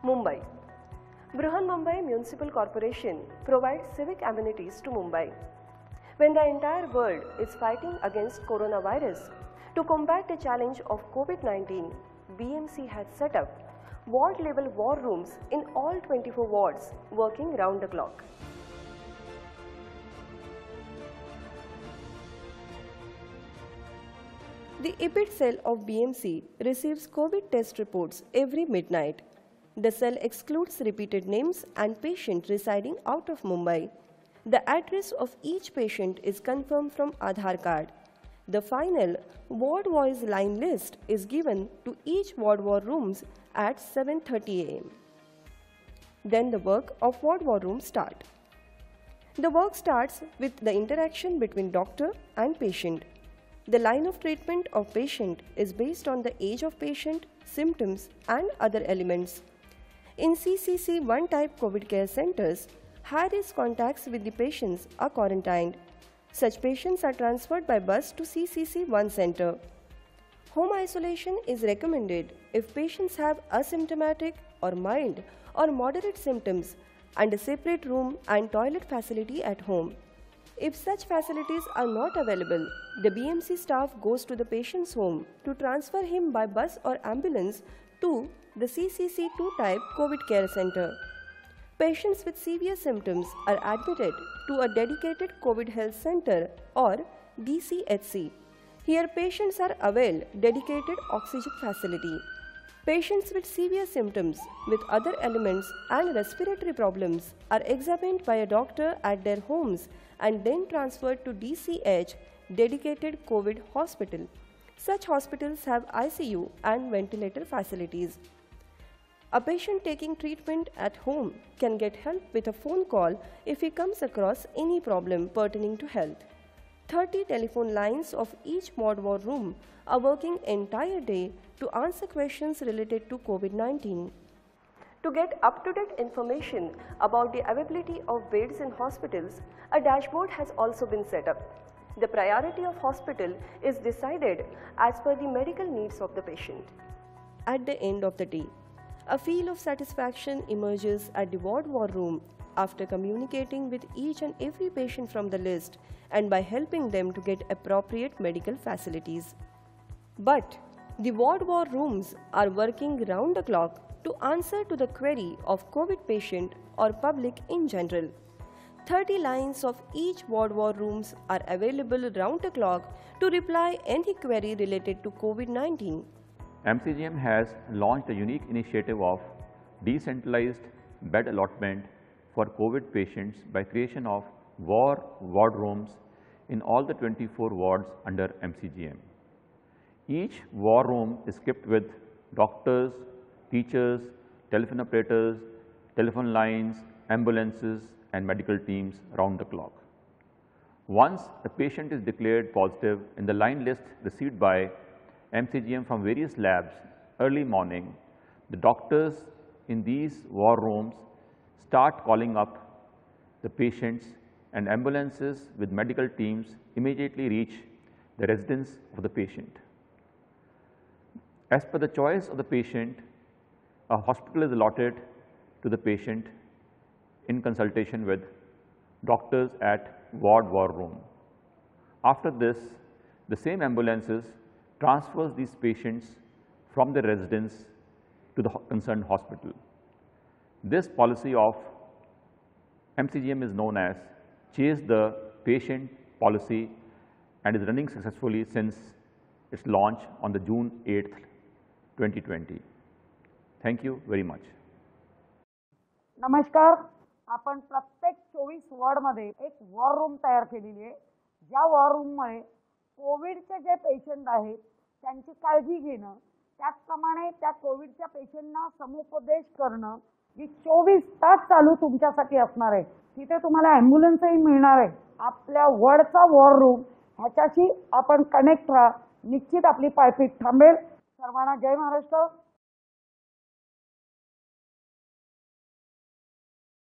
Mumbai. Brihanmumbai Municipal Corporation provides civic amenities to Mumbai. When the entire world is fighting against coronavirus, to combat the challenge of COVID-19, BMC has set up ward-level war rooms in all 24 wards, working round the clock. The EPID cell of BMC receives COVID test reports every midnight. The cell excludes repeated names and patients residing out of Mumbai. The address of each patient is confirmed from Aadhaar card. The final ward-wise line list is given to each ward war rooms at 7:30 am. Then the work of ward war room start. The work starts with the interaction between doctor and patient. The line of treatment of patient is based on the age of patient, symptoms and other elements. In CCC 1 type COVID care centers, high-risk contacts with the patients are quarantined. Such patients are transferred by bus to CCC 1 center. Home isolation is recommended if patients have asymptomatic or mild or moderate symptoms and a separate room and toilet facility at home. If such facilities are not available, the BMC staff goes to the patient's home to transfer him by bus or ambulance to the CCC 2 type COVID care center. Patients with severe symptoms are admitted to a dedicated COVID health center or DCHC. Here patients are availed dedicated oxygen facility. Patients with severe symptoms with other elements and respiratory problems are examined by a doctor at their homes and then transferred to DCH, dedicated COVID hospital. Such hospitals have ICU and ventilator facilities. A patient taking treatment at home can get help with a phone call if he comes across any problem pertaining to health. 30 telephone lines of each ward war room are working entire day to answer questions related to COVID-19. To get up-to-date information about the availability of beds in hospitals, a dashboard has also been set up. The priority of hospital is decided as per the medical needs of the patient. At the end of the day, a feel of satisfaction emerges at the ward war room after communicating with each and every patient from the list and by helping them to get appropriate medical facilities. But the ward war rooms are working round the clock to answer to the query of COVID patient or public in general. 30 lines of each ward war rooms are available round the clock to reply any query related to COVID-19. MCGM has launched a unique initiative of decentralized bed allotment for COVID patients by creation of ward rooms in all the 24 wards under MCGM. Each war room is equipped with doctors, teachers, telephone operators, telephone lines, ambulances and medical teams round the clock. Once a patient is declared positive in the line list received by MCGM from various labs early morning, the doctors in these war rooms start calling up the patients and ambulances with medical teams immediately reach the residence of the patient. As per the choice of the patient, a hospital is allotted to the patient in consultation with doctors at ward war room. After this, the same ambulances transfers these patients from the residence to the concerned hospital. This policy of MCGM is known as Chase the Patient policy and is running successfully since its launch on the June 8th, 2020. Thank you very much. नमस्कार. आपण प्रत्येक 24 वॉर्डमध्ये एक war room तयार केलेली आहे. ज्या war रूममध्ये कोविडचे जे पेशंट आहेत त्यांची काळजी घेणं, त्याचप्रमाणे त्या कोविडच्या पेशंटना समुपदेश करणं ही 24 तास चालू तुमच्यासाठी असणार आहे. तिथे तुम्हाला ॲम्ब्युलन्सही मिळणार आहे. आपल्या वॉर्डचा वॉर रूम ह्याच्याशी आपण कनेक्ट राहा. निश्चित आपली पायपीट थांबेल. सर्वांना जय महाराष्ट्र.